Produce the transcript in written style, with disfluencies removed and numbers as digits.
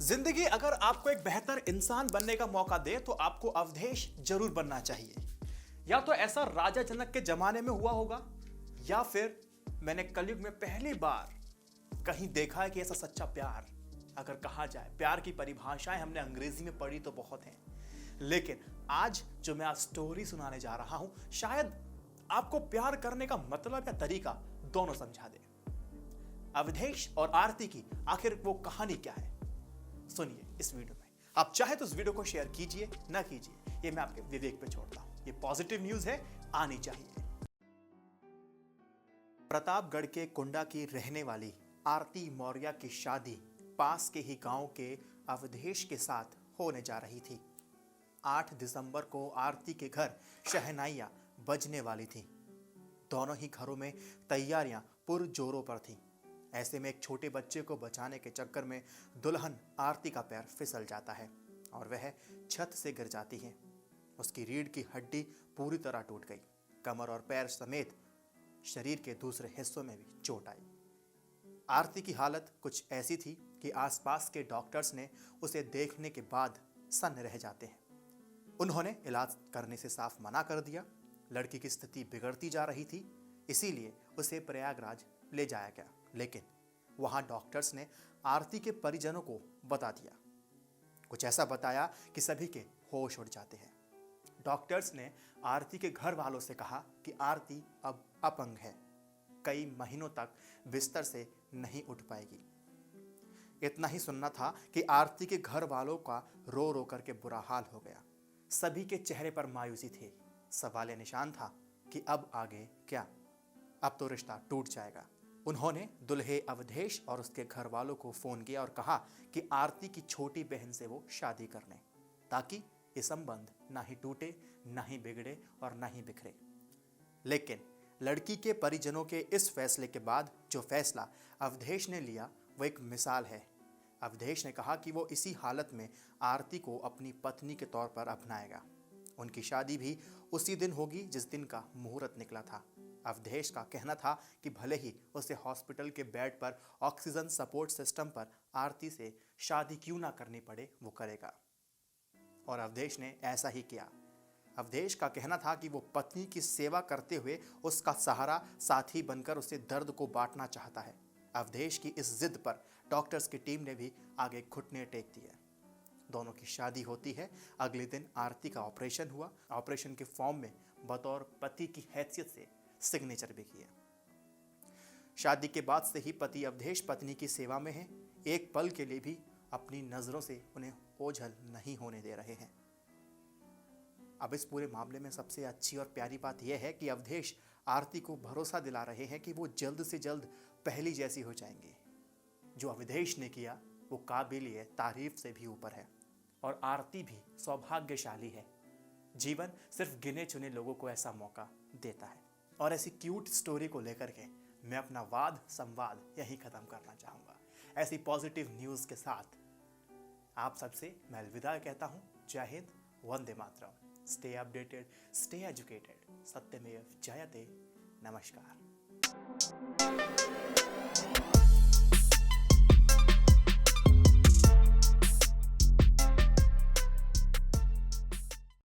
जिंदगी अगर आपको एक बेहतर इंसान बनने का मौका दे तो आपको अवधेश जरूर बनना चाहिए। या तो ऐसा राजा जनक के जमाने में हुआ होगा, या फिर मैंने कलयुग में पहली बार कहीं देखा है कि ऐसा सच्चा प्यार अगर कहा जाए, प्यार की परिभाषाएं हमने अंग्रेजी में पढ़ी तो बहुत हैं, लेकिन आज जो मैं आज स्टोरी सुनाने जा रहा हूं, शायद आपको प्यार करने का मतलब या तरीका दोनों समझा दे। अवधेश और आरती की आखिर वो कहानी क्या है, सुनिए इस वीडियो में। आप चाहे तो इस वीडियो को शेयर कीजिए, ना कीजिए, ये मैं आपके विवेक पे छोड़ता हूं। ये पॉजिटिव न्यूज है, आनी चाहिए। प्रतापगढ़ के कुंडा की रहने वाली आरती मौर्य की शादी पास के ही गांव के अवधेश के साथ होने जा रही थी। 8 दिसंबर को आरती के घर शहनाइयां बजने वाली थी। दोनों ही घरों में तैयारियां पुरजोरों पर थीं। ऐसे में एक छोटे बच्चे को बचाने के चक्कर में दुल्हन आरती का पैर फिसल जाता है और वह छत से गिर जाती है। उसकी रीढ़ की हड्डी पूरी तरह टूट गई। कमर और पैर समेत शरीर के दूसरे हिस्सों में भी चोट आई। आरती की हालत कुछ ऐसी थी कि आसपास के डॉक्टर्स ने उसे देखने के बाद सन्न रह जाते हैं। उन्होंने इलाज करने से साफ मना कर दिया। लड़की की स्थिति बिगड़ती जा रही थी, इसीलिए उसे प्रयागराज ले जाया गया। लेकिन वहां डॉक्टर्स ने आरती के परिजनों को बता दिया, कुछ ऐसा बताया कि सभी के होश उड़ जाते हैं। डॉक्टर्स ने आरती के घर वालों से कहा कि आरती अब अपंग है, कई महीनों तक बिस्तर से नहीं उठ पाएगी। इतना ही सुनना था कि आरती के घर वालों का रो रो करके बुरा हाल हो गया। सभी के चेहरे पर मायूसी थी। सवाल निशान था कि अब आगे क्या, अब तो रिश्ता टूट जाएगा। उन्होंने दुल्हे अवधेश और उसके घर वालों को फोन किया और कहा कि आरती की छोटी बहन से वो शादी कर लें, ताकि ये संबंध ना ही टूटे, ना ही बिगड़े और ना ही बिखरे। लेकिन लड़की के परिजनों के इस फैसले के बाद जो फैसला अवधेश ने लिया वो एक मिसाल है। अवधेश ने कहा कि वो इसी हालत में आरती को अपनी पत्नी के तौर पर अपनाएगा। उनकी शादी भी उसी दिन होगी जिस दिन का मुहूर्त निकला था। अवधेश का कहना था कि भले ही उसे हॉस्पिटल के बेड पर ऑक्सीजन सपोर्ट सिस्टम पर आरती से शादी क्यों ना करनी पड़े, वो करेगा। और अवधेश ने ऐसा ही किया। अवधेश का कहना था कि वो पत्नी की सेवा करते हुए उसका सहारा साथी बनकर उसे दर्द को बांटना चाहता है। अवधेश की इस जिद पर डॉक्टर्स की टीम ने भी आगे घुटने टेक दिए। दोनों की शादी होती है। अगले दिन आरती का ऑपरेशन हुआ। ऑपरेशन के फॉर्म में बतौर पति की हैसियत से सिग्नेचर भी किया। शादी के बाद से ही पति अवधेश पत्नी की सेवा में है। एक पल के लिए भी अपनी नजरों से उन्हें ओझल नहीं होने दे रहे हैं। अब इस पूरे मामले में सबसे अच्छी और प्यारी बात यह है कि अवधेश आरती को भरोसा दिला रहे हैं कि वो जल्द से जल्द पहली जैसी हो जाएंगी। जो अवधेश ने किया वो काबिल तारीफ से भी ऊपर है और आरती भी सौभाग्यशाली है। जीवन सिर्फ गिने चुने लोगों को ऐसा मौका देता है। और ऐसी क्यूट स्टोरी को लेकर के मैं अपना वाद संवाद यही खत्म करना चाहूंगा। ऐसी पॉजिटिव न्यूज के साथ आप सबसे मैं अलविदा कहता हूं। जय हिंद, वंदे मातरम। Stay updated, stay educated. सत्यमेव जयते। नमस्कार।